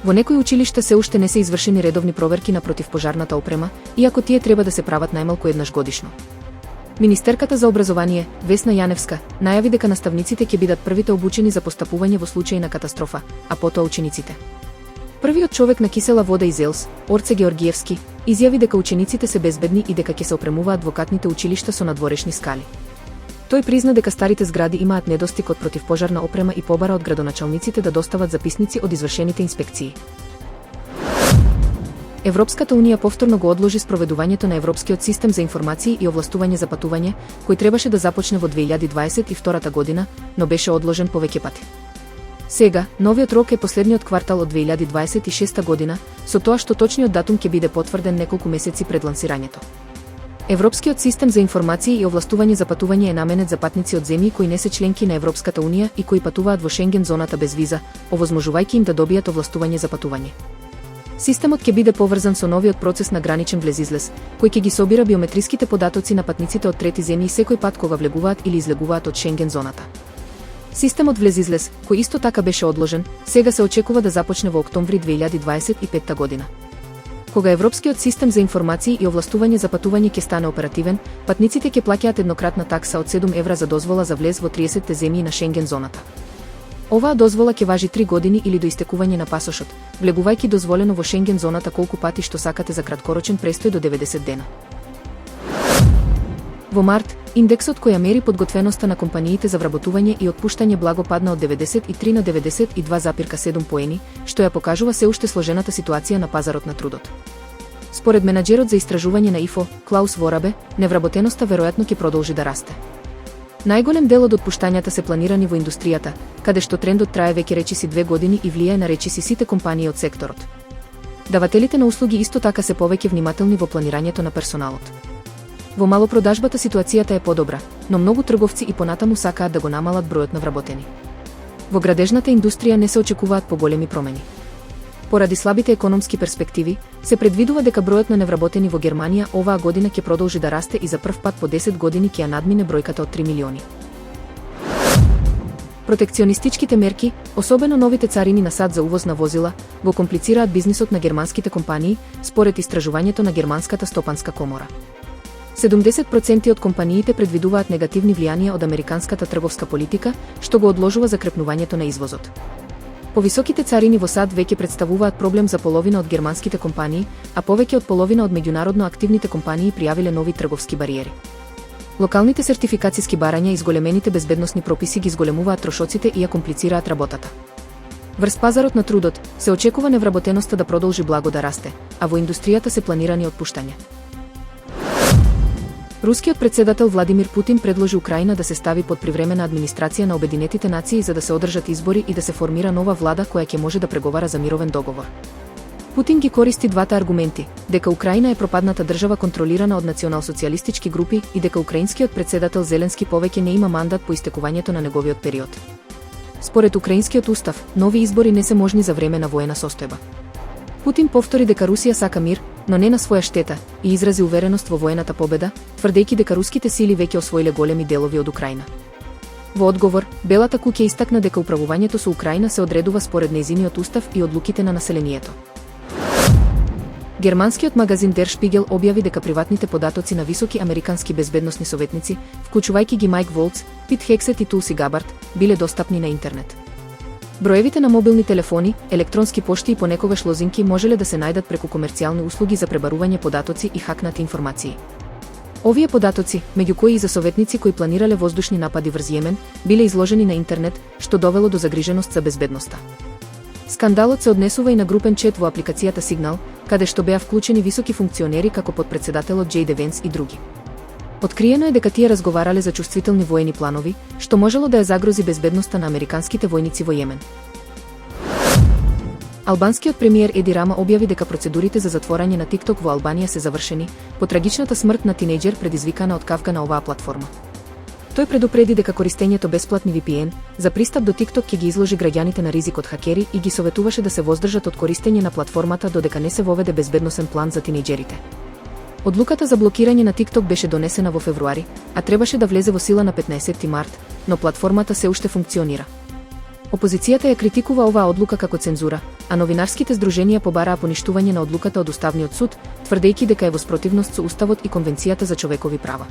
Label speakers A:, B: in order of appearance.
A: Во некои училишта се уште не се извршени редовни проверки на противпожарната опрема, иако тие треба да се прават најмалку еднаш годишно. Министерката за образование, Весна Јаневска, најави дека наставниците ќе бидат првите обучени за постапување во случај на катастрофа, а потоа учениците. Првиот човек на кисела вода из Елс, Орце Георгиевски, изјави дека учениците се безбедни и дека ќе се опремуваат адвокатните училишта со надворешни скали. Тој призна дека старите згради имаат недостиг од противпожарна опрема и побара од градоначалниците да достават записници од извршените инспекции. Европската унија повторно го одложи спроведувањето на Европскиот систем за информации и овластување за патување, кој требаше да започне во 2022 година, но беше одложен повеќе пати. Сега, новиот рок е последниот квартал од 2026 година, со тоа што точниот датум ќе биде потврден неколку месеци пред лансирањето. Европскиот систем за информации и овластување за патување е наменет за патници од земји кои не се членки на Европската унија и кои патуваат во Шенген зоната без виза, овозможувајќи им да добијат овластување за патување. Системот ќе биде поврзан со новиот процес на граничен влез-излез, кој ќе ги собира биометриските податоци на патниците од трети земји секој пат кога влегуваат или излегуваат од Шенген зоната. Системот влез-излез, кој исто така беше одложен, сега се очекува да започне во октомври 2025 година. Кога Европскиот систем за информации и овластување за патување ќе стане оперативен, патниците ќе плаќаат еднократна такса од 7 евра за дозвола за влез во 30 земји на Шенген зоната. Оваа дозвола ќе важи 3 години или до истекување на пасошот, влегувајќи дозволено во Шенген зоната колку пати што сакате за краткорочен престој до 90 дена. Во март, индексот кој ја мери подготвеноста на компаниите за вработување и отпуштање благо падна од 93 на 92,7 поени, што ја покажува се уште сложената ситуација на пазарот на трудот. Според менаџерот за истражување на ИФО, Клаус Ворабе, невработеноста веројатно ќе продолжи да расте. Најголем дел од отпуштањата се планирани во индустријата, каде што трендот трае веќе речиси 2 години и влијае на речиси сите компании од секторот. Давателите на услуги исто така се повеќе внимателни во планирањето на персоналот. Во малопродажбата ситуацијата е подобра, но многу трговци и понатаму сакаат да го намалат бројот на вработени. Во градежната индустрија не се очекуваат поголеми промени. Поради слабите економски перспективи, се предвидува дека бројот на невработени во Германија оваа година ќе продолжи да расте и за прв пат по 10 години ќе ја надмине бројката од 3 милиони. Протекционистичките мерки, особено новите царини на САД за увоз на возила, го комплицираат бизнисот на германските компании, според истражувањето на Германската стопанска комора. 70% од компаниите предвидуваат негативни влијанија од американската трговска политика, што го одложува закрепнувањето на извозот. Повисоките царини во САД веќе представуваат проблем за половина од германските компании, а повеќе од половина од меѓународно активните компании пријавиле нови трговски бариери. Локалните сертификациски барања и зголемените безбедносни прописи ги зголемуваат трошоците и ја комплицираат работата. Врз пазарот на трудот, се очекува невработеноста да продолжи благо да расте, а во индустријата се планирани отпуштања. Рускиот председател Владимир Путин предложи Украина да се стави под привремена администрација на Обединетите нации за да се одржат избори и да се формира нова влада која ќе може да преговара за мировен договор. Путин ги користи двата аргументи, дека Украина е пропадната држава контролирана од националсоцијалистички групи и дека украинскиот председател Зеленски повеќе не има мандат по истекувањето на неговиот период. Според украинскиот устав, нови избори не се можни за време на воена состојба. Путин повтори дека Русија сака мир, но не на своја штета, и изрази увереност во воената победа, тврдејќи дека руските сили веќе освоиле големи делови од Украина. Во одговор, Белата куќа истакна дека управувањето со Украина се одредува според нејзиниот устав и одлуките на населението. Германскиот магазин Der Spiegel објави дека приватните податоци на високи американски безбедносни советници, вклучувајќи ги Майк Волц, Пит Хексет и Тулси Габард, биле достапни на интернет. Броевите на мобилни телефони, електронски пошти и понекогаш лозинки можеле да се најдат преку комерцијални услуги за пребарување податоци и хакнати информации. Овие податоци, меѓу кои и за советници кои планирале воздушни напади врз Јемен, биле изложени на интернет, што довело до загриженост за безбедноста. Скандалот се однесува и на групен чет во апликацијата Signal, каде што беа вклучени високи функционери како подпредседателот J.D. Vance и други. Откриено е дека тие разговарале за чувствителни воени планови, што можело да ја загрози безбедноста на американските војници во Јемен. Албанскиот премиер Еди Рама објави дека процедурите за затворање на TikTok во Албанија се завршени, по трагичната смрт на тинејџер предизвикана од кавга на оваа платформа. Тој предупреди дека користењето бесплатни VPN за пристап до TikTok ќе ги изложи граѓаните на ризик од хакери и ги советуваше да се воздржат од користење на платформата додека не се воведе безбедносен план за тинејџерите. Одлуката за блокирање на TikTok беше донесена во февруари, а требаше да влезе во сила на 15 март, но платформата се уште функционира. Опозицијата ја критикува оваа одлука како цензура, а новинарските здруженија побараа поништување на одлуката од Уставниот суд, тврдејќи дека е во спротивност со Уставот и Конвенцијата за човекови права.